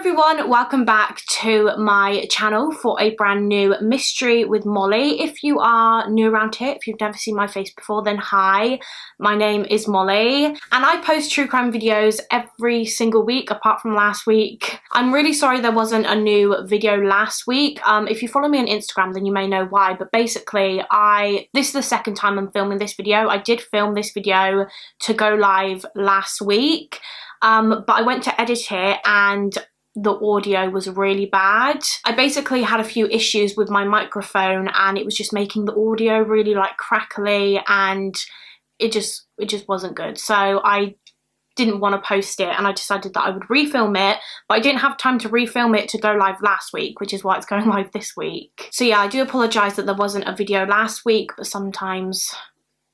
everyone, welcome back to my channel for a brand new mystery with Molly. If you are new around here, if you've never seen my face before, then hi, my name is Molly and I post true crime videos every single week apart from last week. I'm really sorry there wasn't a new video last week. If you follow me on Instagram then you may know why, but basically this is the second time I'm filming this video. I did film this video to go live last week, but I went to edit it and the audio was really bad. I basically had a few issues with my microphone and it was just making the audio really like crackly and it just wasn't good. So I didn't want to post it and I decided that I would refilm it, but I didn't have time to refilm it to go live last week, which is why it's going live this week. So yeah, I do apologise that there wasn't a video last week, but sometimes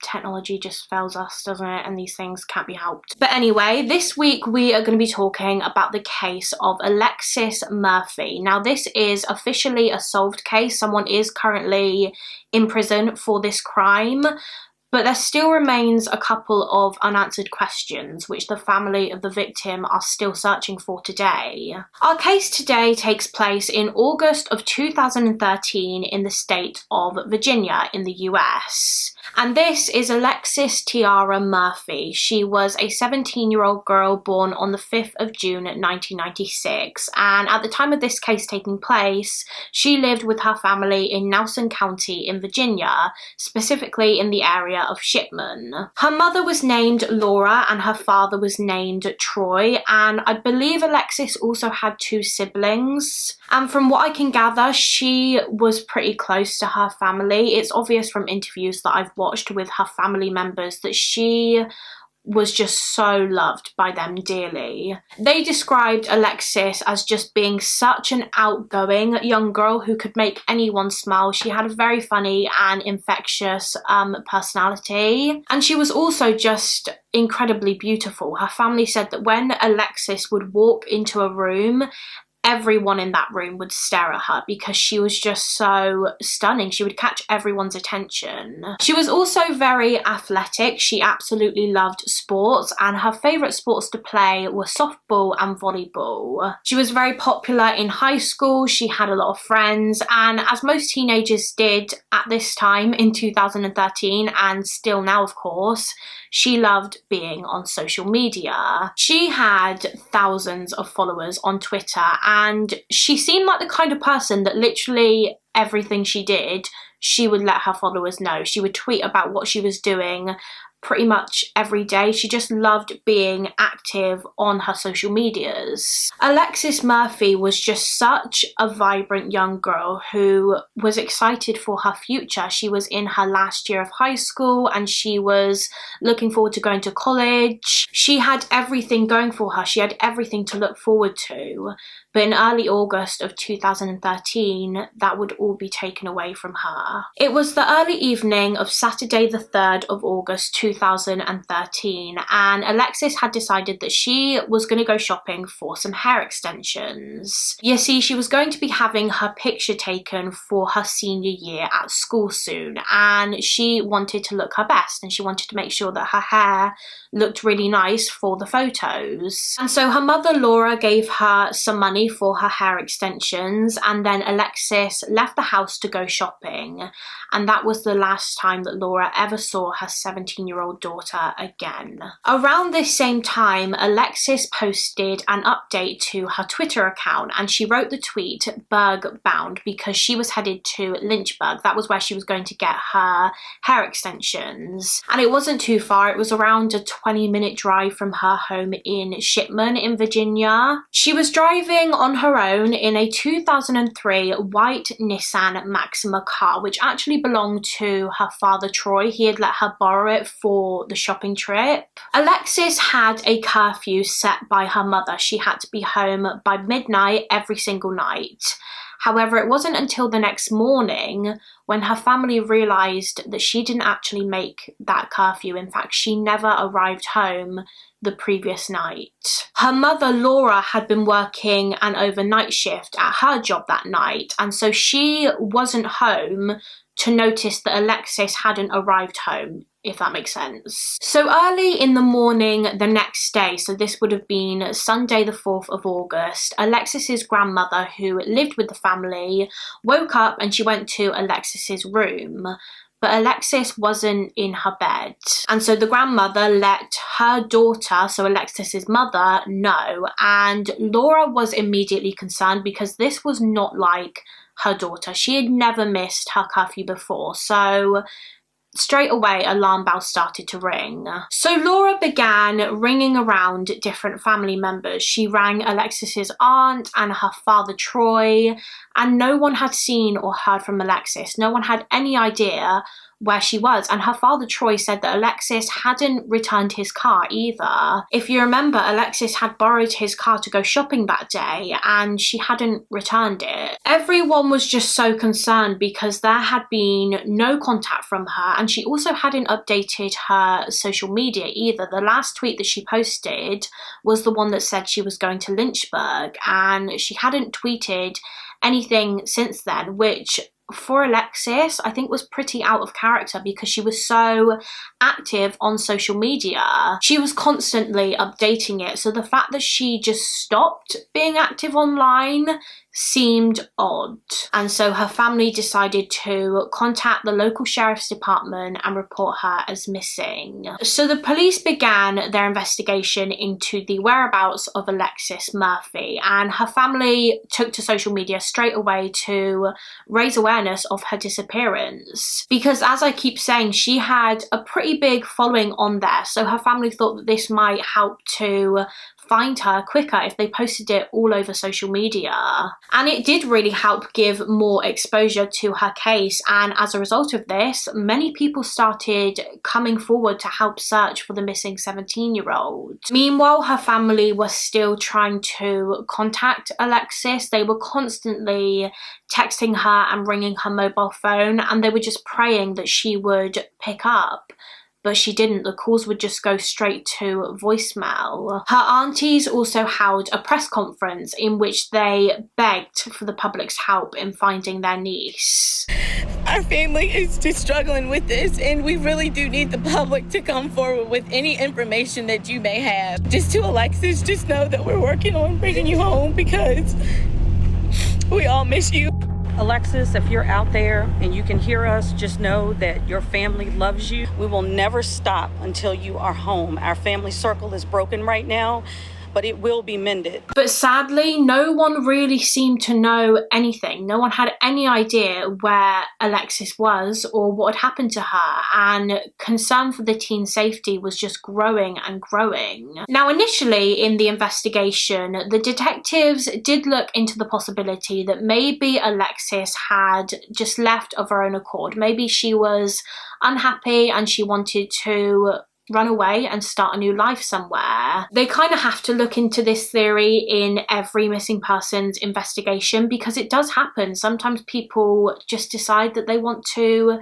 technology just fails us, doesn't it? And these things can't be helped. But anyway, this week we are going to be talking about the case of Alexis Murphy. Now this is officially a solved case. Someone is currently in prison for this crime, but there still remains a couple of unanswered questions which the family of the victim are still searching for today. Our case today takes place in August of 2013 in the state of Virginia in the US. And this is Alexis Tiara Murphy. She was a 17-year-old girl born on the 5th of June 1996. And at the time of this case taking place, she lived with her family in Nelson County in Virginia, specifically in the area of Shipman. Her mother was named Laura and her father was named Troy, and I believe Alexis also had two siblings. And from what I can gather, she was pretty close to her family. It's obvious from interviews that I've watched with her family members that she was just so loved by them dearly. They described Alexis as just being such an outgoing young girl who could make anyone smile. She had a very funny and infectious personality, and she was also just incredibly beautiful. Her family said that when Alexis would walk into a room, everyone in that room would stare at her because she was just so stunning. She would catch everyone's attention. She was also very athletic. She absolutely loved sports and her favourite sports to play were softball and volleyball. She was very popular in high school. She had a lot of friends, and as most teenagers did at this time in 2013 and still now of course, she loved being on social media. She had thousands of followers on Twitter and she seemed like the kind of person that literally everything she did, she would let her followers know. She would tweet about what she was doing pretty much every day. She just loved being active on her social medias. Alexis Murphy was just such a vibrant young girl who was excited for her future. She was in her last year of high school and she was looking forward to going to college. She had everything going for her. She had everything to look forward to. But in early August of 2013, that would all be taken away from her. It was the early evening of Saturday the 3rd of August 2013, and Alexis had decided that she was going to go shopping for some hair extensions. You see, she was going to be having her picture taken for her senior year at school soon, and she wanted to look her best and she wanted to make sure that her hair looked really nice for the photos. And so her mother Laura gave her some money for her hair extensions, and then Alexis left the house to go shopping, and that was the last time that Laura ever saw her 17-year-old daughter again. Around this same time, Alexis posted an update to her Twitter account and she wrote the tweet "Berg bound" because she was headed to Lynchburg. That was where she was going to get her hair extensions, and it wasn't too far. It was around a 20-minute drive from her home in Shipman in Virginia. She was driving on her own in a 2003 white Nissan Maxima car, which actually belonged to her father Troy. He had let her borrow it for the shopping trip. Alexis had a curfew set by her mother. She had to be home by midnight every single night. However, it wasn't until the next morning when her family realised that she didn't actually make that curfew. In fact, she never arrived home the previous night. Her mother Laura had been working an overnight shift at her job that night, and so she wasn't home to notice that Alexis hadn't arrived home if that makes sense. So early in the morning the next day, so this would have been Sunday the 4th of August, Alexis's grandmother, who lived with the family, woke up and she went to Alexis's room. But Alexis wasn't in her bed. And so the grandmother let her daughter, so Alexis's mother, know. And Laura was immediately concerned because this was not like her daughter. She had never missed her curfew before. So straight away, alarm bells started to ring. So Laura began ringing around different family members. She rang Alexis's aunt and her father Troy, and no one had seen or heard from Alexis. No one had any idea where she was, and her father Troy said that Alexis hadn't returned his car either. If you remember, Alexis had borrowed his car to go shopping that day and she hadn't returned it. Everyone was just so concerned because there had been no contact from her, and she also hadn't updated her social media either. The last tweet that she posted was the one that said she was going to Lynchburg, and she hadn't tweeted anything since then, which for Alexis I think was pretty out of character because she was so active on social media. She was constantly updating it, so the fact that she just stopped being active online seemed odd. And so her family decided to contact the local sheriff's department and report her as missing. So the police began their investigation into the whereabouts of Alexis Murphy, and her family took to social media straight away to raise awareness of her disappearance. Because as I keep saying, she had a pretty big following on there, so her family thought that this might help to find her quicker if they posted it all over social media. And it did really help give more exposure to her case, and as a result of this, many people started coming forward to help search for the missing 17-year-old. Meanwhile, her family was still trying to contact Alexis. They were constantly texting her and ringing her mobile phone, and they were just praying that she would pick up. But she didn't. The calls would just go straight to voicemail. Her aunties also held a press conference in which they begged for the public's help in finding their niece. Our family is just struggling with this, and we really do need the public to come forward with any information that you may have. Just to Alexis, just know that we're working on bringing you home because we all miss you. Alexis, if you're out there and you can hear us, just know that your family loves you. We will never stop until you are home. Our family circle is broken right now, but it will be mended. But sadly, no one really seemed to know anything. No one had any idea where Alexis was or what had happened to her, and concern for the teen's safety was just growing and growing. Now, initially in the investigation, the detectives did look into the possibility that maybe Alexis had just left of her own accord. Maybe she was unhappy and she wanted to run away and start a new life somewhere. They kind of have to look into this theory in every missing persons investigation because it does happen. Sometimes people just decide that they want to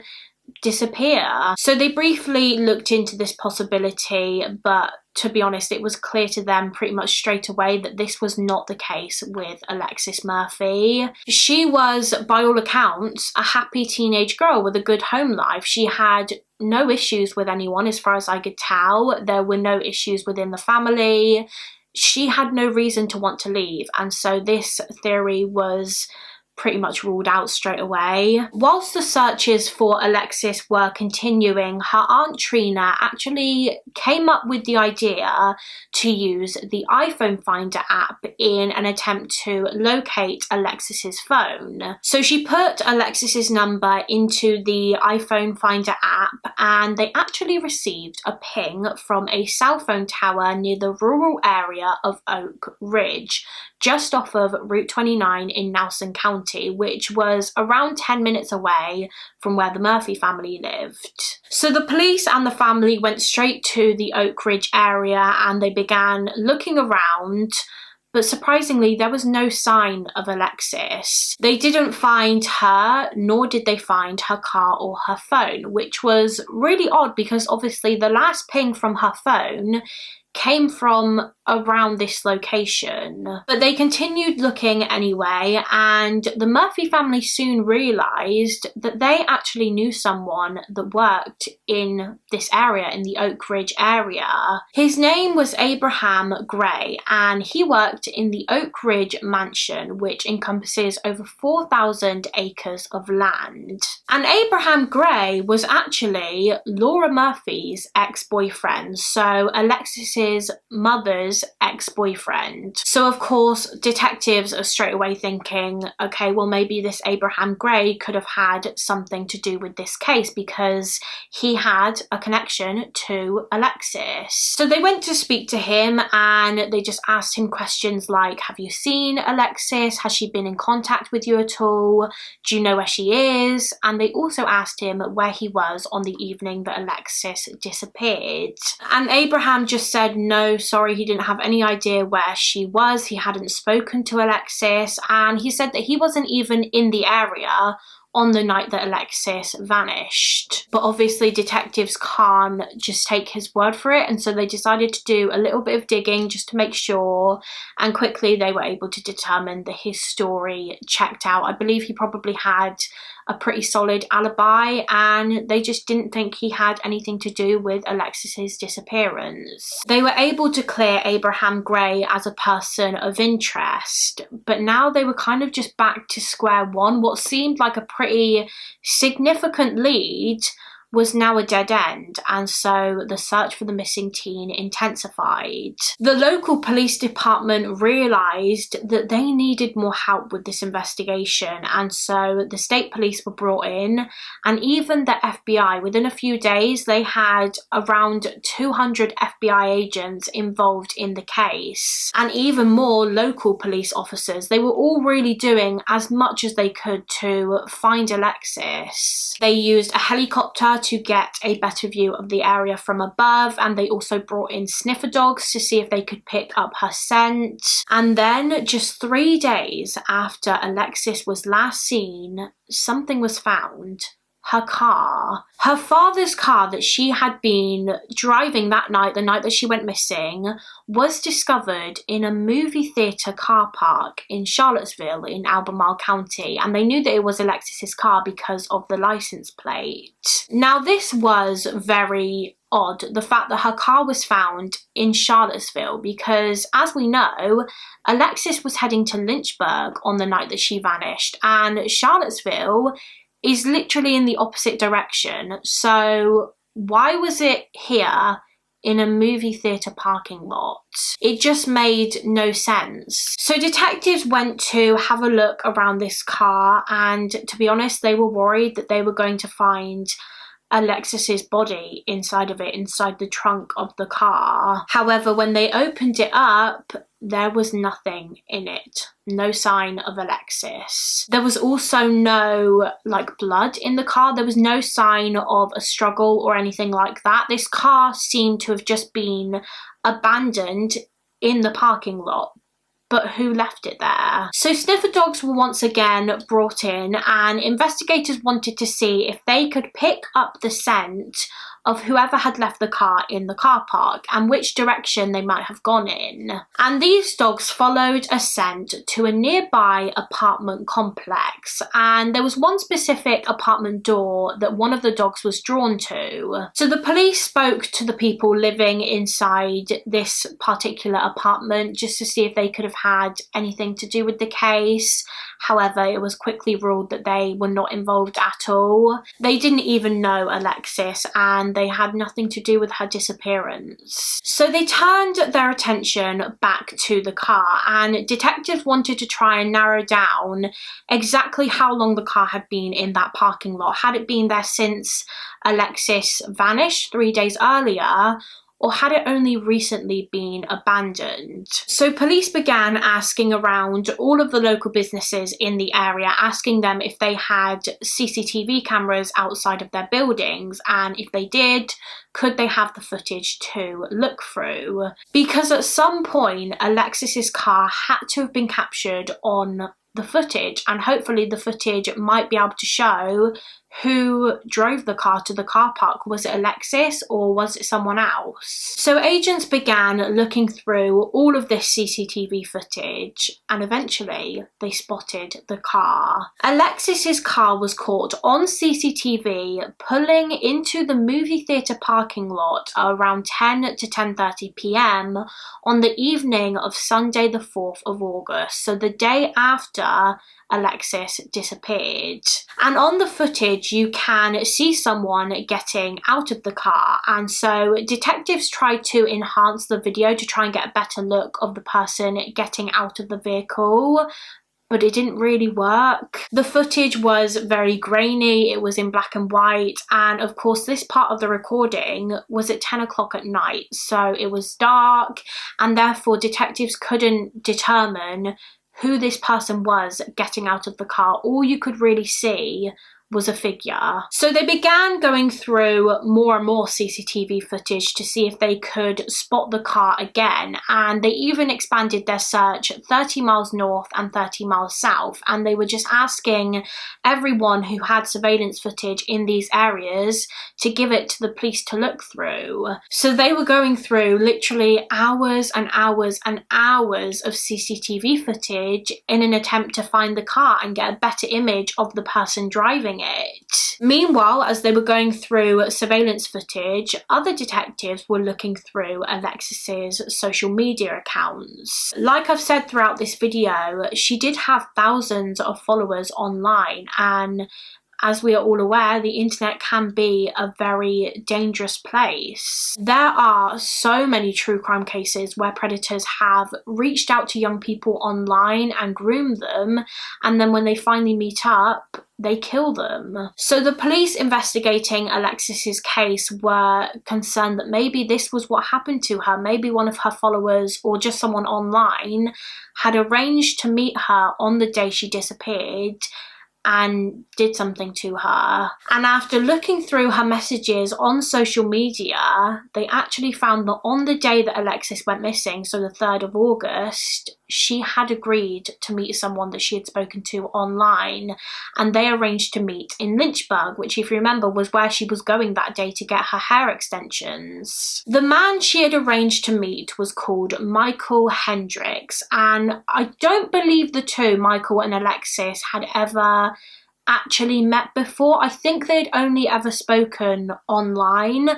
disappear. So they briefly looked into this possibility, but to be honest, it was clear to them pretty much straight away that this was not the case with Alexis Murphy. She was, by all accounts, a happy teenage girl with a good home life. She had no issues with anyone as far as I could tell. There were no issues within the family. She had no reason to want to leave, and so this theory was pretty much ruled out straight away. Whilst the searches for Alexis were continuing, her aunt Trina actually came up with the idea to use the iPhone Finder app in an attempt to locate Alexis's phone. So she put Alexis's number into the iPhone Finder app, and they actually received a ping from a cell phone tower near the rural area of Oak Ridge, just off of Route 29 in Nelson County, which was around 10 minutes away from where the Murphy family lived. So the police and the family went straight to the Oak Ridge area and they began looking around, but surprisingly there was no sign of Alexis. They didn't find her, nor did they find her car or her phone, which was really odd because obviously the last ping from her phone came from around this location. But they continued looking anyway, and the Murphy family soon realised that they actually knew someone that worked in this area, in the Oak Ridge area. His name was Abraham Gray, and he worked in the Oak Ridge mansion, which encompasses over 4,000 acres of land. And Abraham Gray was actually Laura Murphy's ex-boyfriend, so Alexis's mother's ex-boyfriend. So of course detectives are straight away thinking, okay, well maybe this Abraham Gray could have had something to do with this case because he had a connection to Alexis. So they went to speak to him and they just asked him questions like, have you seen Alexis? Has she been in contact with you at all? Do you know where she is? And they also asked him where he was on the evening that Alexis disappeared. And Abraham just said no, sorry, he didn't have any idea where she was. He hadn't spoken to Alexis, and he said that he wasn't even in the area on the night that Alexis vanished. But obviously detectives can't just take his word for it, and so they decided to do a little bit of digging just to make sure, and quickly they were able to determine that his story checked out. I believe he probably had a pretty solid alibi, and they just didn't think he had anything to do with Alexis's disappearance. They were able to clear Abraham Gray as a person of interest, but now they were kind of just back to square one. What seemed like a pretty significant lead was now a dead end, and so the search for the missing teen intensified. The local police department realised that they needed more help with this investigation, and so the state police were brought in, and even the FBI, within a few days they had around 200 FBI agents involved in the case, and even more local police officers. They were all really doing as much as they could to find Alexis. They used a helicopter to get a better view of the area from above, and they also brought in sniffer dogs to see if they could pick up her scent. And then just 3 days after Alexis was last seen, something was found. Her car. Her father's car that she had been driving that night, the night that she went missing, was discovered in a movie theatre car park in Charlottesville in Albemarle County, and they knew that it was Alexis's car because of the license plate. Now this was very odd, the fact that her car was found in Charlottesville, because as we know, Alexis was heading to Lynchburg on the night that she vanished, and Charlottesville is literally in the opposite direction. So why was it here in a movie theatre parking lot? It just made no sense. So detectives went to have a look around this car, and to be honest, they were worried that they were going to find Alexis's body inside of it, inside the trunk of the car. However, when they opened it up, there was nothing in it. No sign of Alexis. There was also no blood in the car. There was no sign of a struggle or anything like that. This car seemed to have just been abandoned in the parking lot. But who left it there? So sniffer dogs were once again brought in, and investigators wanted to see if they could pick up the scent of whoever had left the car in the car park and which direction they might have gone in. And these dogs followed a scent to a nearby apartment complex, and there was one specific apartment door that one of the dogs was drawn to. So the police spoke to the people living inside this particular apartment just to see if they could have had anything to do with the case. However, it was quickly ruled that they were not involved at all. They didn't even know Alexis, and they had nothing to do with her disappearance. So they turned their attention back to the car, and detectives wanted to try and narrow down exactly how long the car had been in that parking lot. Had it been there since Alexis vanished 3 days earlier, or had it only recently been abandoned? So police began asking around all of the local businesses in the area, asking them if they had CCTV cameras outside of their buildings, and if they did, could they have the footage to look through? Because at some point, Alexis's car had to have been captured on the footage, and hopefully the footage might be able to show who drove the car to the car park. Was it Alexis or was it someone else? So agents began looking through all of this CCTV footage and eventually they spotted the car. Alexis's car was caught on CCTV pulling into the movie theatre parking lot around 10 to 10:30 p.m. on the evening of Sunday the 4th of August, so the day after Alexis disappeared. And on the footage you can see someone getting out of the car, and so detectives tried to enhance the video to try and get a better look of the person getting out of the vehicle, but it didn't really work. The footage was very grainy, it was in black and white, and of course this part of the recording was at 10 o'clock at night, so it was dark, and therefore detectives couldn't determine who this person was getting out of the car. All you could really see was a figure. So they began going through more and more CCTV footage to see if they could spot the car again, and they even expanded their search 30 miles north and 30 miles south, and they were just asking everyone who had surveillance footage in these areas to give it to the police to look through. So they were going through literally hours and hours and hours of CCTV footage in an attempt to find the car and get a better image of the person driving it. Meanwhile, as they were going through surveillance footage, other detectives were looking through Alexis's social media accounts. Like I've said throughout this video, she did have thousands of followers online, and as we are all aware, the internet can be a very dangerous place. There are so many true crime cases where predators have reached out to young people online and groomed them, and then when they finally meet up, they kill them. So the police investigating Alexis's case were concerned that maybe this was what happened to her. Maybe one of her followers or just someone online had arranged to meet her on the day she disappeared and did something to her. And after looking through her messages on social media, they actually found that on the day that Alexis went missing, so the 3rd of August, she had agreed to meet someone that she had spoken to online, and they arranged to meet in Lynchburg, which, if you remember, was where she was going that day to get her hair extensions. The man she had arranged to meet was called Michael Hendricks, and I don't believe the two, Michael and Alexis, had ever actually met before. I think they'd only ever spoken online,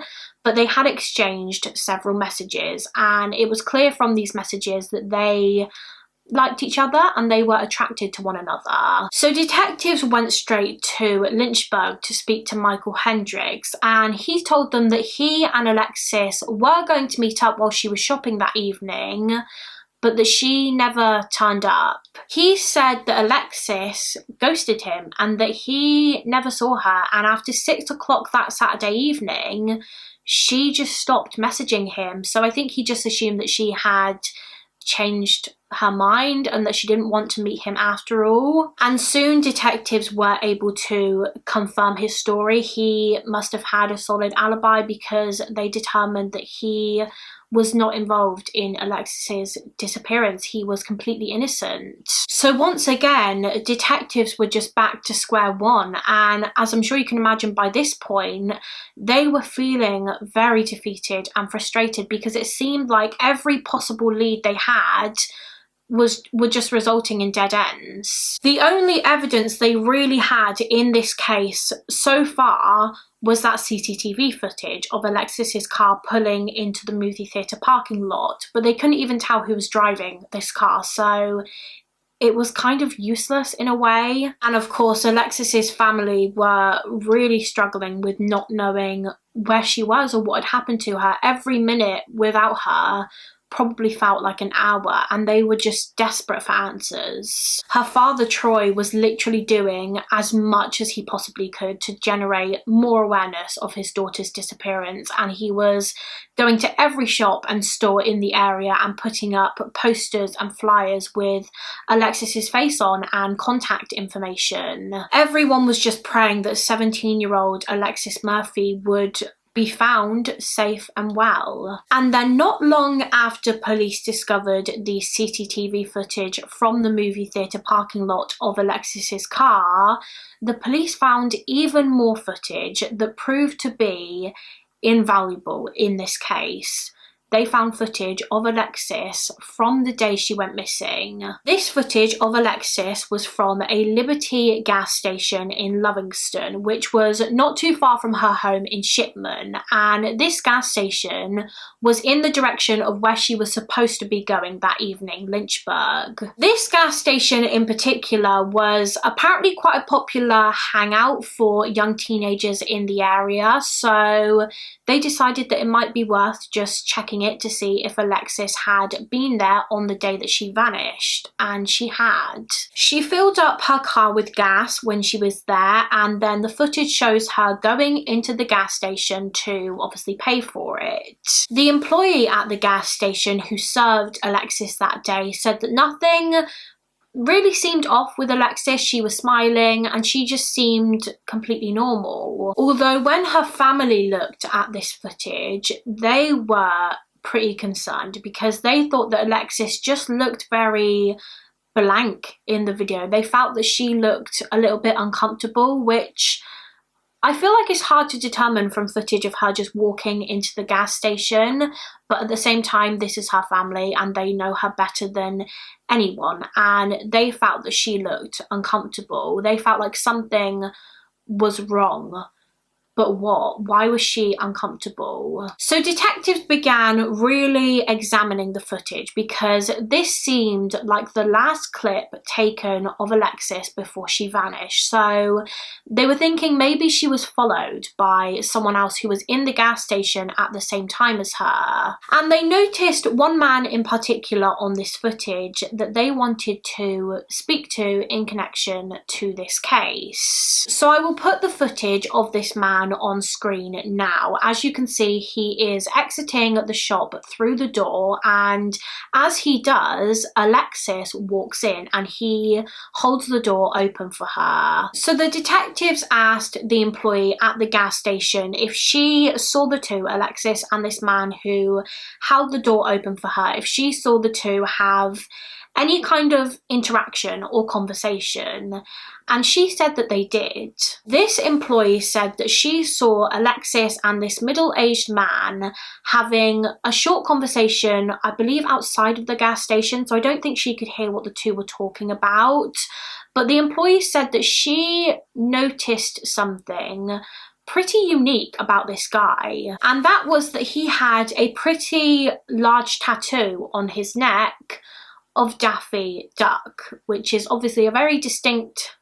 but they had exchanged several messages, and it was clear from these messages that they liked each other and they were attracted to one another. So detectives went straight to Lynchburg to speak to Michael Hendricks, and he told them that he and Alexis were going to meet up while she was shopping that evening, but that she never turned up. He said that Alexis ghosted him and that he never saw her, and after 6 o'clock that Saturday evening, she just stopped messaging him. So I think he just assumed that she had changed her mind and that she didn't want to meet him after all. And soon detectives were able to confirm his story. He must have had a solid alibi because they determined that he was not involved in Alexis's disappearance. He was completely innocent. So once again, detectives were just back to square one, and as I'm sure you can imagine by this point, they were feeling very defeated and frustrated because it seemed like every possible lead they had were just resulting in dead ends. The only evidence they really had in this case so far was that CCTV footage of Alexis's car pulling into the movie theatre parking lot, but they couldn't even tell who was driving this car, so it was kind of useless in a way. And of course, Alexis's family were really struggling with not knowing where she was or what had happened to her. Every minute without her probably felt like an hour, and they were just desperate for answers. Her father, Troy, was literally doing as much as he possibly could to generate more awareness of his daughter's disappearance, and he was going to every shop and store in the area and putting up posters and flyers with Alexis's face on and contact information. Everyone was just praying that 17-year-old Alexis Murphy would be found safe and well. And then not long after police discovered the CCTV footage from the movie theatre parking lot of Alexis's car, the police found even more footage that proved to be invaluable in this case. They found footage of Alexis from the day she went missing. This footage of Alexis was from a Liberty gas station in Lovingston, which was not too far from her home in Shipman, and this gas station was in the direction of where she was supposed to be going that evening, Lynchburg. This gas station in particular was apparently quite a popular hangout for young teenagers in the area, so they decided that it might be worth just checking it to see if Alexis had been there on the day that she vanished, and she had. She filled up her car with gas when she was there, and then the footage shows her going into the gas station to obviously pay for it. The employee at the gas station who served Alexis that day said that nothing really seemed off with Alexis. She was smiling and she just seemed completely normal. Although when her family looked at this footage, they were pretty concerned because they thought that Alexis just looked very blank in the video. They felt that she looked a little bit uncomfortable, which I feel like it's hard to determine from footage of her just walking into the gas station, but at the same time, this is her family and they know her better than anyone, and they felt that she looked uncomfortable. They felt like something was wrong. But what? Why was she uncomfortable? So detectives began really examining the footage because this seemed like the last clip taken of Alexis before she vanished. So they were thinking maybe she was followed by someone else who was in the gas station at the same time as her. And they noticed one man in particular on this footage that they wanted to speak to in connection to this case. So I will put the footage of this man on screen now. As you can see, he is exiting the shop through the door, and as he does, Alexis walks in and he holds the door open for her. So the detectives asked the employee at the gas station if she saw the two, Alexis and this man who held the door open for her, if she saw the two have any kind of interaction or conversation, and she said that they did. This employee said that she saw Alexis and this middle-aged man having a short conversation, I believe outside of the gas station, so I don't think she could hear what the two were talking about, but the employee said that she noticed something pretty unique about this guy, and that was that he had a pretty large tattoo on his neck of Daffy Duck, which is obviously a very distinct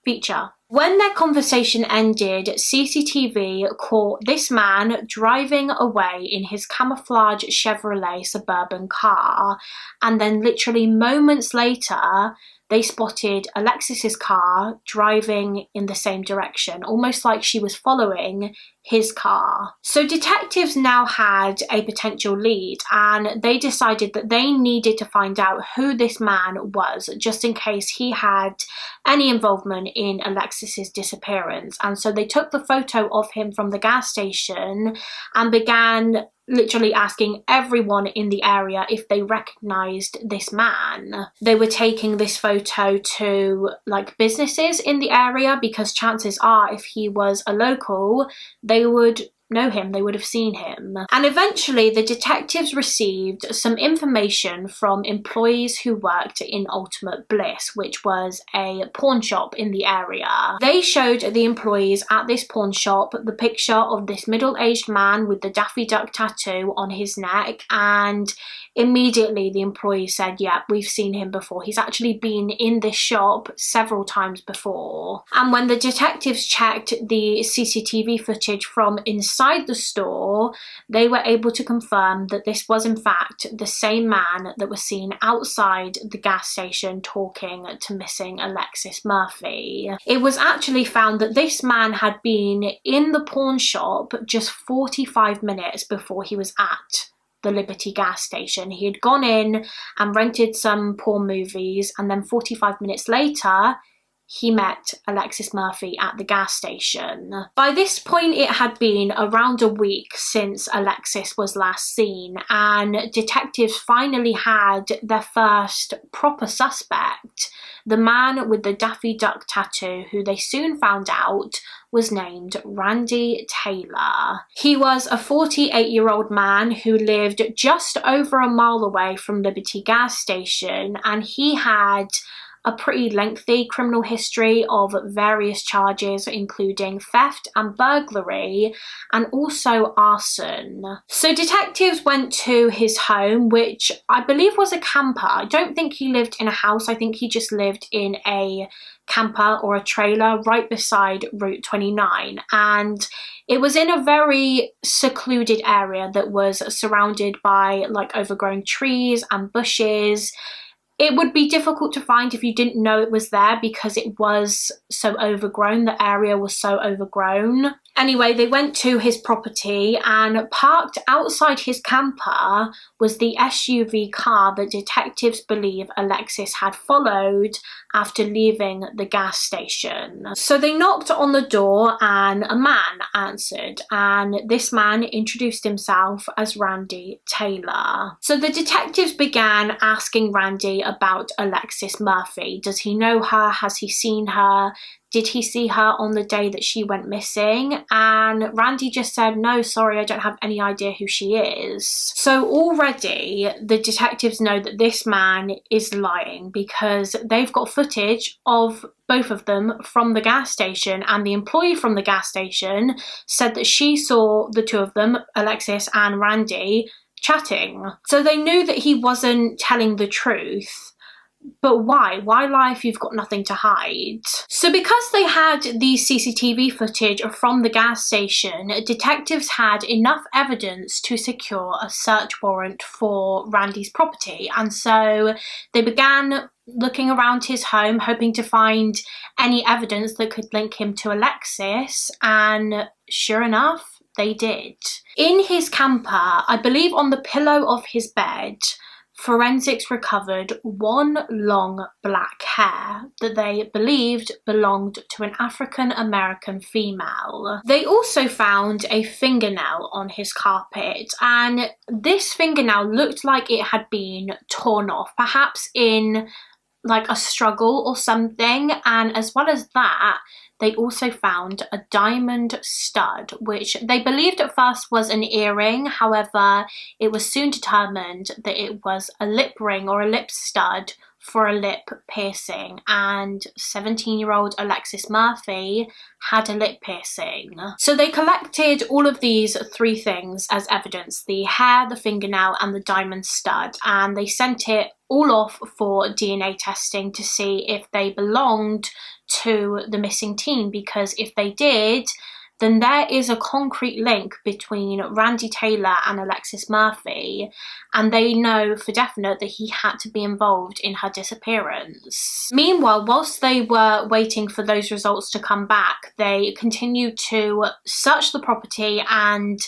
feature. When their conversation ended, CCTV caught this man driving away in his camouflage Chevrolet Suburban car, and then literally moments later they spotted Alexis's car driving in the same direction, almost like she was following his car. So detectives now had a potential lead, and they decided that they needed to find out who this man was, just in case he had any involvement in Alexis's disappearance. And so they took the photo of him from the gas station and began literally asking everyone in the area if they recognized this man. They were taking this photo to like businesses in the area because chances are if he was a local, they would know him, they would have seen him. And eventually the detectives received some information from employees who worked in Ultimate Bliss, which was a pawn shop in the area. They showed the employees at this pawn shop the picture of this middle-aged man with the Daffy Duck tattoo on his neck, and immediately the employees said, yeah, we've seen him before. He's actually been in this shop several times before. And when the detectives checked the CCTV footage from inside the store, they were able to confirm that this was in fact the same man that was seen outside the gas station talking to missing Alexis Murphy. It was actually found that this man had been in the pawn shop just 45 minutes before he was at the Liberty gas station. He had gone in and rented some porn movies, and then 45 minutes later he met Alexis Murphy at the gas station. By this point, it had been around a week since Alexis was last seen, and detectives finally had their first proper suspect, the man with the Daffy Duck tattoo, who they soon found out was named Randy Taylor. He was a 48-year-old man who lived just over a mile away from Liberty gas station, and he had a pretty lengthy criminal history of various charges, including theft and burglary, and also arson. So detectives went to his home, which I believe was a camper. I don't think he lived in a house. I think he just lived in a camper or a trailer right beside Route 29, and it was in a very secluded area that was surrounded by like overgrown trees and bushes. It would be difficult to find if you didn't know it was there because it was so overgrown. The area was so overgrown. Anyway, they went to his property, and parked outside his camper was the SUV car that detectives believe Alexis had followed after leaving the gas station. So they knocked on the door and a man answered, and this man introduced himself as Randy Taylor. So the detectives began asking Randy about Alexis Murphy. Does he know her? Has he seen her? Did he see her on the day that she went missing? And Randy just said, no, sorry, I don't have any idea who she is. So already the detectives know that this man is lying because they've got footage of both of them from the gas station, and the employee from the gas station said that she saw the two of them, Alexis and Randy, chatting. So they knew that he wasn't telling the truth. But why? Why lie if you've got nothing to hide? So because they had the CCTV footage from the gas station, detectives had enough evidence to secure a search warrant for Randy's property. And so they began looking around his home, hoping to find any evidence that could link him to Alexis. And sure enough, they did. In his camper, I believe on the pillow of his bed, forensics recovered one long black hair that they believed belonged to an African-American female. They also found a fingernail on his carpet, and this fingernail looked like it had been torn off, perhaps in like a struggle or something. And as well as that, they also found a diamond stud, which they believed at first was an earring. However, it was soon determined that it was a lip ring or a lip stud for a lip piercing, and 17-year-old Alexis Murphy had a lip piercing. So they collected all of these three things as evidence: the hair, the fingernail, and the diamond stud, and they sent it all off for DNA testing to see if they belonged to the missing teen, because if they did, then there is a concrete link between Randy Taylor and Alexis Murphy, and they know for definite that he had to be involved in her disappearance. Meanwhile, whilst they were waiting for those results to come back, they continued to search the property and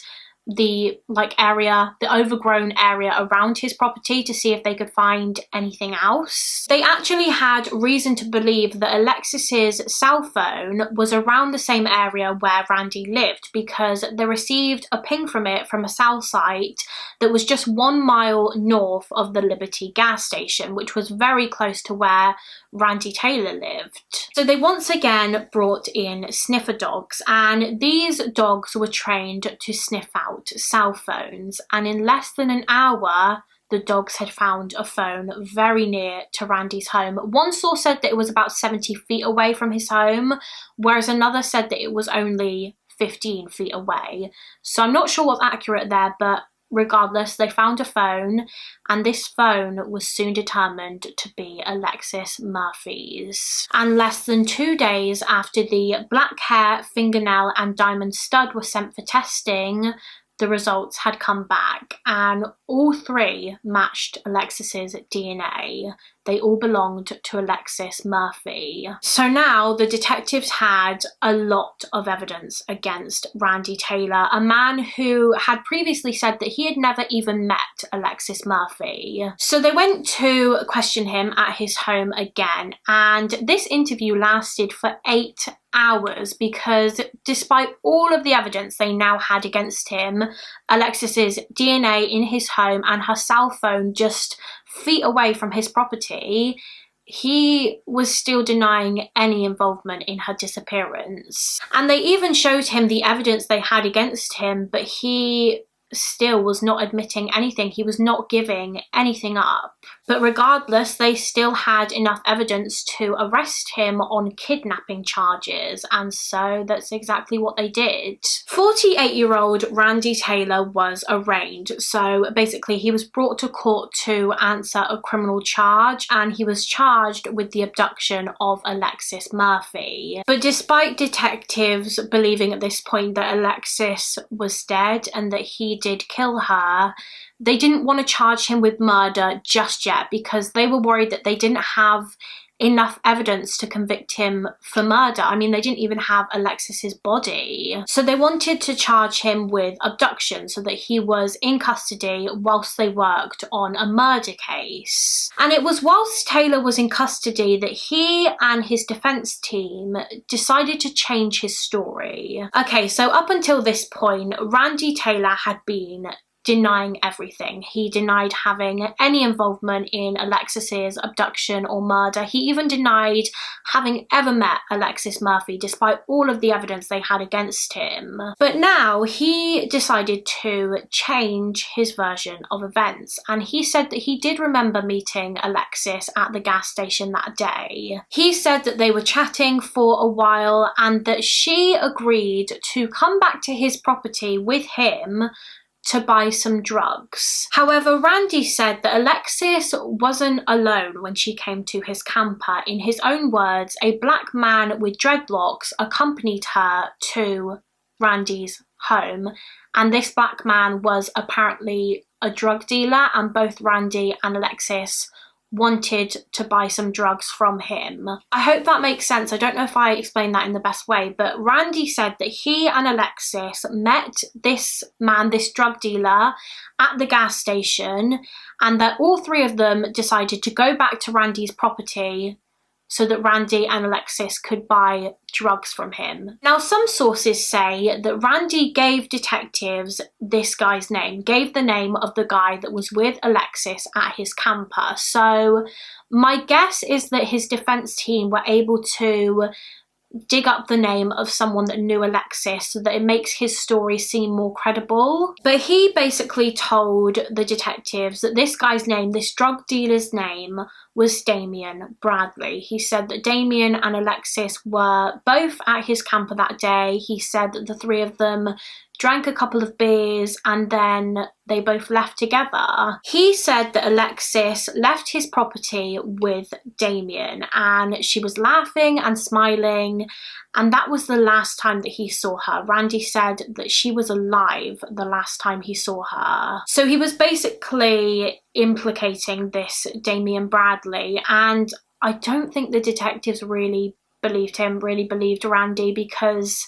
the the overgrown area around his property to see if they could find anything else. They actually had reason to believe that Alexis's cell phone was around the same area where Randy lived, because they received a ping from it from a cell site that was just 1 mile north of the Liberty gas station, which was very close to where Randy Taylor lived. So they once again brought in sniffer dogs, and these dogs were trained to sniff out cell phones, and in less than an hour the dogs had found a phone very near to Randy's home. One source said that it was about 70 feet away from his home, whereas another said that it was only 15 feet away. So I'm not sure what's accurate there, but regardless, they found a phone, and this phone was soon determined to be Alexis Murphy's. And less than 2 days after the black hair, fingernail, and diamond stud were sent for testing, the results had come back, and all three matched Alexis's DNA. they all belonged to Alexis Murphy. So now the detectives had a lot of evidence against Randy Taylor, a man who had previously said that he had never even met Alexis Murphy. So they went to question him at his home again, and this interview lasted for 8 hours because despite all of the evidence they now had against him, Alexis's DNA in his home and her cell phone just feet away from his property, he was still denying any involvement in her disappearance. And they even showed him the evidence they had against him, but he still was not admitting anything. He was not giving anything up. But regardless, they still had enough evidence to arrest him on kidnapping charges, and so that's exactly what they did. 48-year-old Randy Taylor was arraigned. So basically he was brought to court to answer a criminal charge, and he was charged with the abduction of Alexis Murphy. But despite detectives believing at this point that Alexis was dead and that he did kill her, they didn't want to charge him with murder just yet because they were worried that they didn't have enough evidence to convict him for murder. I mean, they didn't even have Alexis's body. So they wanted to charge him with abduction so that he was in custody whilst they worked on a murder case. And it was whilst Taylor was in custody that he and his defense team decided to change his story. Okay, so up until this point, Randy Taylor had been denying everything. He denied having any involvement in Alexis's abduction or murder. He even denied having ever met Alexis Murphy, despite all of the evidence they had against him. But now he decided to change his version of events, and he said that he did remember meeting Alexis at the gas station that day. He said that they were chatting for a while and that she agreed to come back to his property with him to buy some drugs. However, Randy said that Alexis wasn't alone when she came to his camper. In his own words, a black man with dreadlocks accompanied her to Randy's home, and this black man was apparently a drug dealer, and both Randy and Alexis wanted to buy some drugs from him. I hope that makes sense. I don't know if I explained that in the best way, but Randy said that he and Alexis met this man, this drug dealer, at the gas station, and that all three of them decided to go back to Randy's property so that Randy and Alexis could buy drugs from him. Now, some sources say that Randy gave detectives this guy's name, gave the name of the guy that was with Alexis at his camper. So my guess is that his defense team were able to dig up the name of someone that knew Alexis so that it makes his story seem more credible. But he basically told the detectives that this guy's name, this drug dealer's name, was Damien Bradley. He said that Damien and Alexis were both at his camper that day. He said that the three of them drank a couple of beers and then they both left together. He said that Alexis left his property with Damien and she was laughing and smiling, and that was the last time that he saw her. Randy said that she was alive the last time he saw her. So he was basically implicating this Damien Bradley, and I don't think the detectives really believed him, really believed Randy, because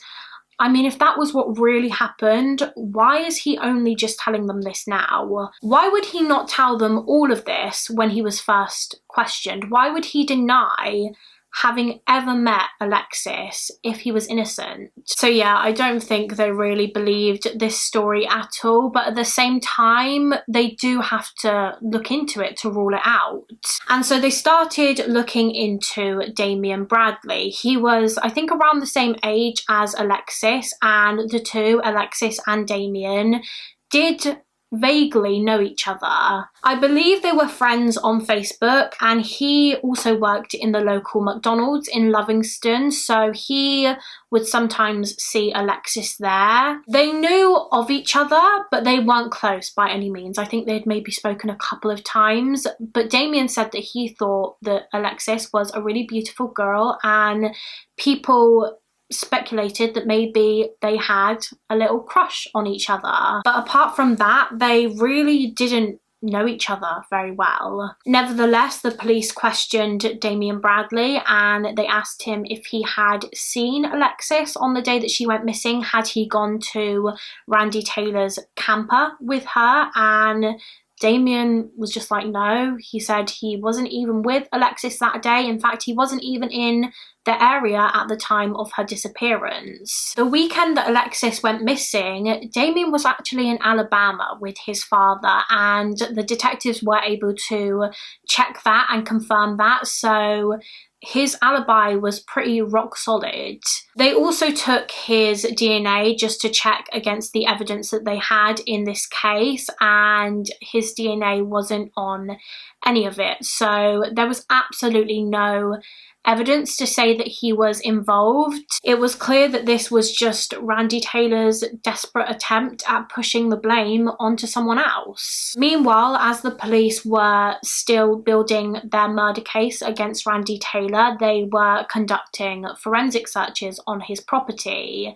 I mean, if that was what really happened, why is he only just telling them this now? Why would he not tell them all of this when he was first questioned? Why would he deny having ever met Alexis if he was innocent? So yeah, I don't think they really believed this story at all, but at the same time, they do have to look into it to rule it out. And so they started looking into Damien Bradley. He was, I think, around the same age as Alexis, and the two, Alexis and Damien, did vaguely know each other. I believe they were friends on Facebook, and he also worked in the local McDonald's in Livingston, so he would sometimes see Alexis there. They knew of each other, but they weren't close by any means. I think they'd maybe spoken a couple of times, but Damien said that he thought that Alexis was a really beautiful girl, and people speculated that maybe they had a little crush on each other. But apart from that, they really didn't know each other very well. Nevertheless, the police questioned Damien Bradley and they asked him if he had seen Alexis on the day that she went missing. Had he gone to Randy Taylor's camper with her? And Damien was just like, no. He said he wasn't even with Alexis that day. In fact, he wasn't even in the area at the time of her disappearance. The weekend that Alexis went missing, Damien was actually in Alabama with his father, and the detectives were able to check that and confirm that. So his alibi was pretty rock solid. They also took his DNA just to check against the evidence that they had in this case, and his DNA wasn't on any of it. So there was absolutely no evidence to say that he was involved. It was clear that this was just Randy Taylor's desperate attempt at pushing the blame onto someone else. Meanwhile, as the police were still building their murder case against Randy Taylor, they were conducting forensic searches on his property.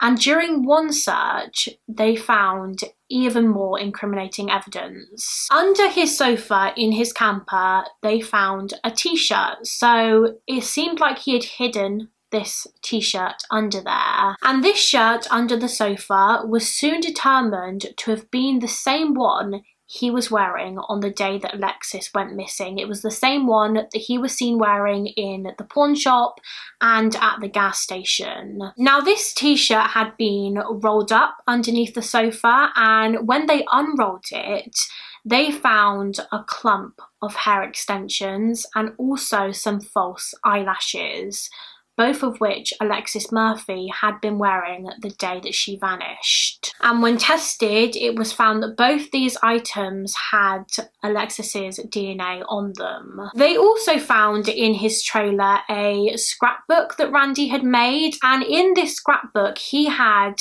And during one search, they found even more incriminating evidence. Under his sofa in his camper, they found a t-shirt. So it seemed like he had hidden this t-shirt under there. And this shirt under the sofa was soon determined to have been the same one he was wearing on the day that Alexis went missing. It was the same one that he was seen wearing in the pawn shop and at the gas station. Now, this t-shirt had been rolled up underneath the sofa, and when they unrolled it, they found a clump of hair extensions and also some false eyelashes, both of which Alexis Murphy had been wearing the day that she vanished. And when tested, it was found that both these items had Alexis's DNA on them. They also found in his trailer a scrapbook that Randy had made, and in this scrapbook he had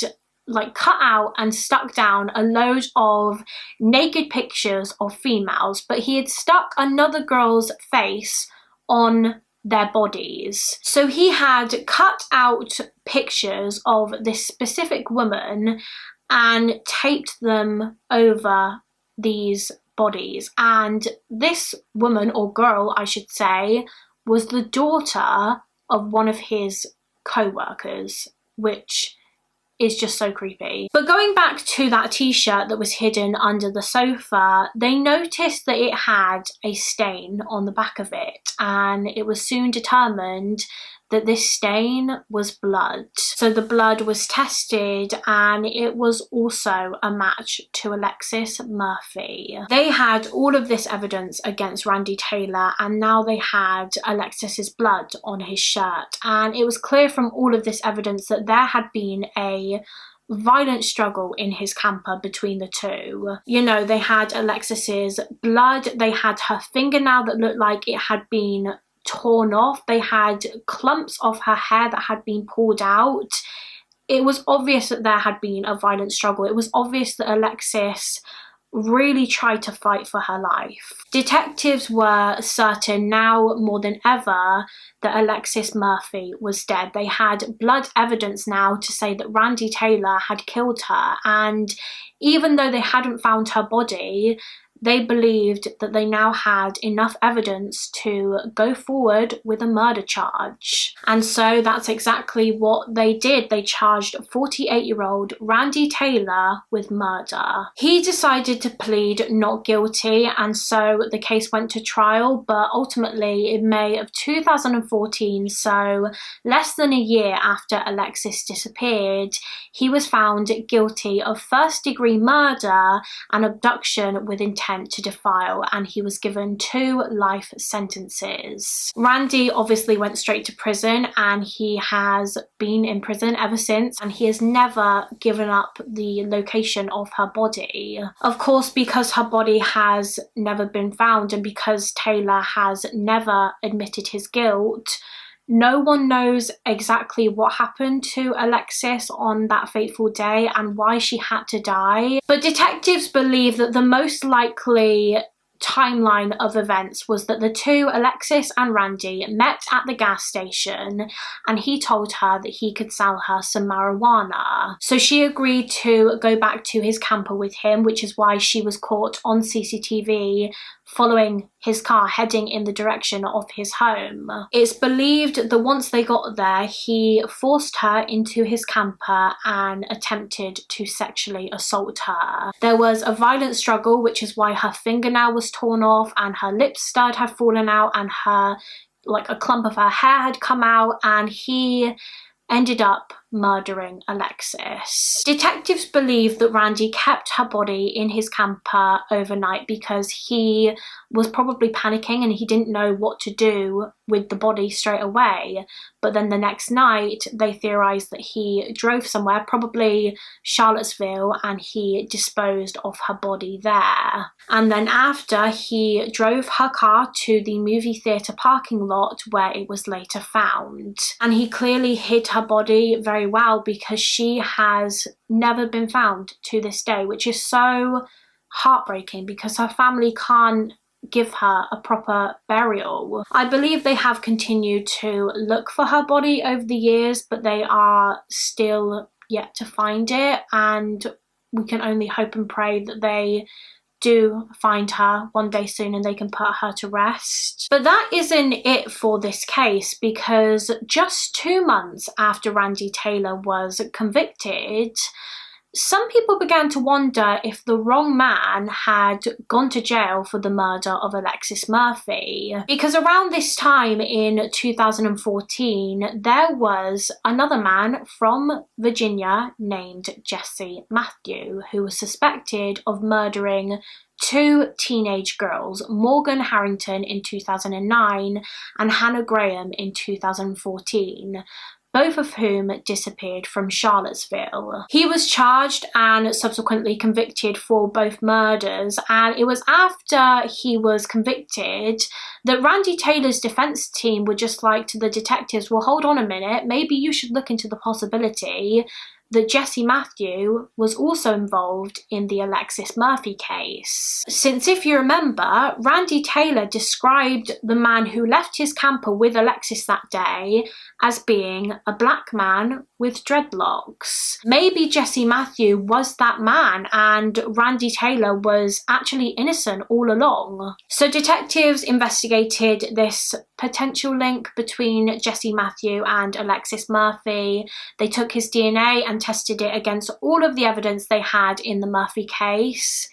cut out and stuck down a load of naked pictures of females, but he had stuck another girl's face on their bodies. So he had cut out pictures of this specific woman and taped them over these bodies. And this woman, or girl I should say, was the daughter of one of his co-workers, which is just so creepy. But going back to that t-shirt that was hidden under the sofa, they noticed that it had a stain on the back of it, and it was soon determined that this stain was blood. So the blood was tested and it was also a match to Alexis Murphy. They had all of this evidence against Randy Taylor, and now they had Alexis's blood on his shirt, and it was clear from all of this evidence that there had been a violent struggle in his camper between the two. You know, they had Alexis's blood, they had her fingernail that looked like it had been torn off, they had clumps of her hair that had been pulled out. It was obvious that there had been a violent struggle. It was obvious that Alexis really tried to fight for her life. Detectives were certain now more than ever that Alexis Murphy was dead. They had blood evidence now to say that Randy Taylor had killed her, and even though they hadn't found her body, they believed that they now had enough evidence to go forward with a murder charge. And so that's exactly what they did. They charged 48-year-old Randy Taylor with murder. He decided to plead not guilty, and so the case went to trial, but ultimately in May of 2014, so less than a year after Alexis disappeared, he was found guilty of first-degree murder and abduction with intent to defile, and he was given 2 life sentences. Randy obviously went straight to prison, and he has been in prison ever since, and he has never given up the location of her body. Of course, because her body has never been found and because Taylor has never admitted his guilt, no one knows exactly what happened to Alexis on that fateful day and why she had to die. But detectives believe that the most likely timeline of events was that the two, Alexis and Randy, met at the gas station and he told her that he could sell her some marijuana. So she agreed to go back to his camper with him, which is why she was caught on CCTV following his car heading in the direction of his home. It's believed that once they got there, he forced her into his camper and attempted to sexually assault her. There was a violent struggle, which is why her fingernail was torn off and her lip stud had fallen out and a clump of her hair had come out, and he ended up murdering Alexis. Detectives believe that Randy kept her body in his camper overnight because he was probably panicking and he didn't know what to do with the body straight away. But then the next night, they theorized that he drove somewhere, probably Charlottesville, and he disposed of her body there. And then after, he drove her car to the movie theatre parking lot where it was later found. And he clearly hid her body very well because she has never been found to this day, which is so heartbreaking because her family can't give her a proper burial. I believe they have continued to look for her body over the years, but they are still yet to find it, and we can only hope and pray that they do find her one day soon and they can put her to rest. But that isn't it for this case, because just 2 months after Randy Taylor was convicted, some people began to wonder if the wrong man had gone to jail for the murder of Alexis Murphy. Because around this time in 2014, there was another man from Virginia named Jesse Matthew who was suspected of murdering 2 teenage girls, Morgan Harrington in 2009 and Hannah Graham in 2014. Both of whom disappeared from Charlottesville. He was charged and subsequently convicted for both murders, and it was after he was convicted that Randy Taylor's defense team were just like to the detectives, well, hold on a minute, maybe you should look into the possibility that Jesse Matthew was also involved in the Alexis Murphy case. Since, if you remember, Randy Taylor described the man who left his camper with Alexis that day as being a black man with dreadlocks. Maybe Jesse Matthew was that man and Randy Taylor was actually innocent all along. So detectives investigated this potential link between Jesse Matthew and Alexis Murphy. They took his DNA and tested it against all of the evidence they had in the Murphy case,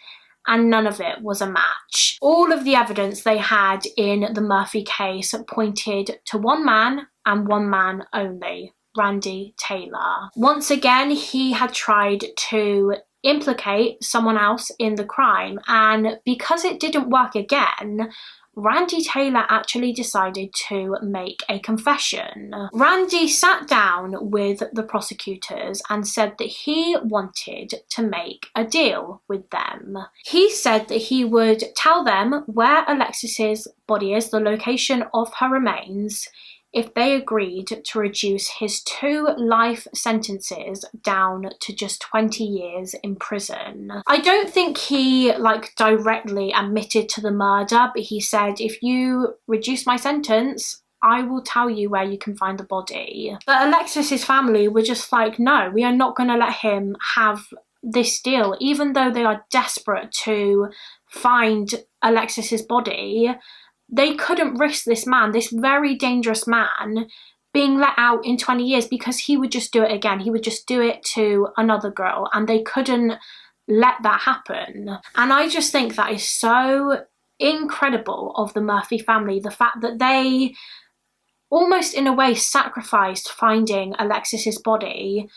and none of it was a match. All of the evidence they had in the Murphy case pointed to one man and one man only, Randy Taylor. Once again, he had tried to implicate someone else in the crime, and because it didn't work again, Randy Taylor actually decided to make a confession. Randy sat down with the prosecutors and said that he wanted to make a deal with them. He said that he would tell them where Alexis's body is, the location of her remains, if they agreed to reduce his 2 life sentences down to just 20 years in prison. I don't think he directly admitted to the murder, but he said, if you reduce my sentence, I will tell you where you can find the body. But Alexis's family were just like, no, we are not going to let him have this deal. Even though they are desperate to find Alexis's body, they couldn't risk this man, this very dangerous man, being let out in 20 years because he would just do it again. He would just do it to another girl, and they couldn't let that happen. And I just think that is so incredible of the Murphy family, the fact that they almost in a way sacrificed finding Alexis's body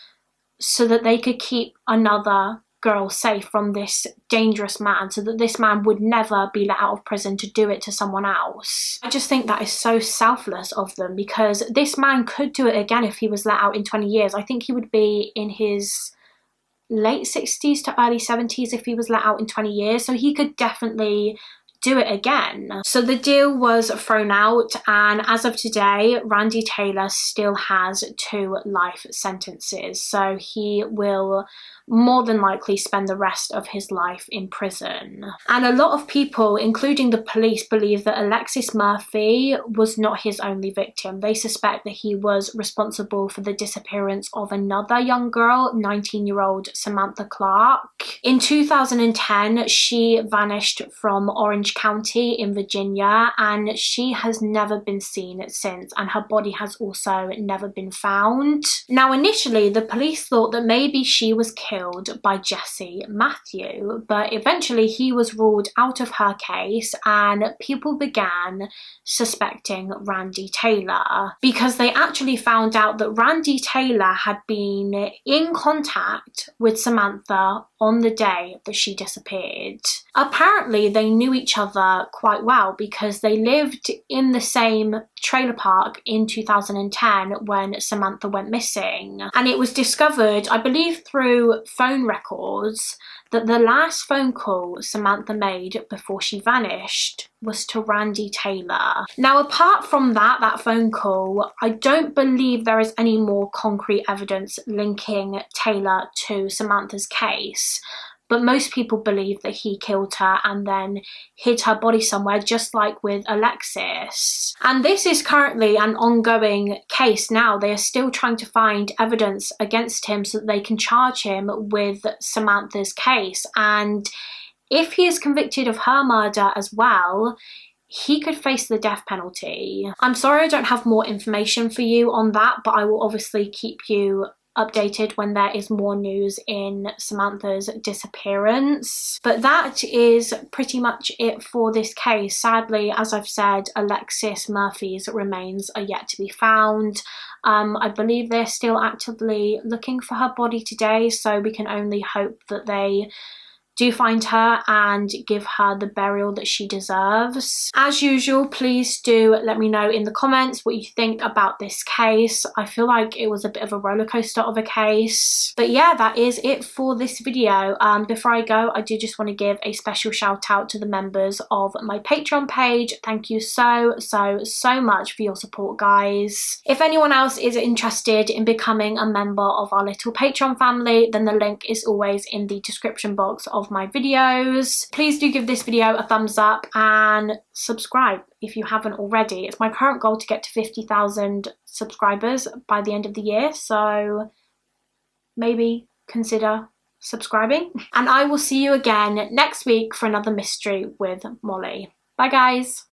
so that they could keep another girl safe from this dangerous man, so that this man would never be let out of prison to do it to someone else. I just think that is so selfless of them, because this man could do it again if he was let out in 20 years. I think he would be in his late 60s to early 70s if he was let out in 20 years, so he could definitely do it again. So the deal was thrown out, and as of today, Randy Taylor still has 2 life sentences. So he will more than likely spend the rest of his life in prison. And a lot of people, including the police, believe that Alexis Murphy was not his only victim. They suspect that he was responsible for the disappearance of another young girl, 19-year-old Samantha Clark. In 2010, she vanished from Orange County in Virginia, and she has never been seen since, and her body has also never been found. Now, initially, the police thought that maybe she was killed by Jesse Matthew, but eventually he was ruled out of her case, and people began suspecting Randy Taylor because they actually found out that Randy Taylor had been in contact with Samantha on the day that she disappeared. Apparently they knew each other quite well because they lived in the same trailer park in 2010 when Samantha went missing, and it was discovered, I believe through phone records, that the last phone call Samantha made before she vanished was to Randy Taylor. Now, apart from that phone call, I don't believe there is any more concrete evidence linking Taylor to Samantha's case. But most people believe that he killed her and then hid her body somewhere, just like with Alexis. And this is currently an ongoing case now. They are still trying to find evidence against him so that they can charge him with Samantha's case. And if he is convicted of her murder as well, he could face the death penalty. I'm sorry I don't have more information for you on that, but I will obviously keep you updated when there is more news in Samantha's disappearance. But that is pretty much it for this case. Sadly, as I've said, Alexis Murphy's remains are yet to be found. I believe they're still actively looking for her body today, so we can only hope that they do find her and give her the burial that she deserves. As usual, please do let me know in the comments what you think about this case. I feel like it was a bit of a roller coaster of a case. But yeah, that is it for this video. Before I go, I do just want to give a special shout out to the members of my Patreon page. Thank you so much for your support, guys. If anyone else is interested in becoming a member of our little Patreon family, then the link is always in the description box of my videos. Please do give this video a thumbs up and subscribe if you haven't already. It's my current goal to get to 50,000 subscribers by the end of the year, so maybe consider subscribing. And I will see you again next week for another mystery with Molly. Bye guys.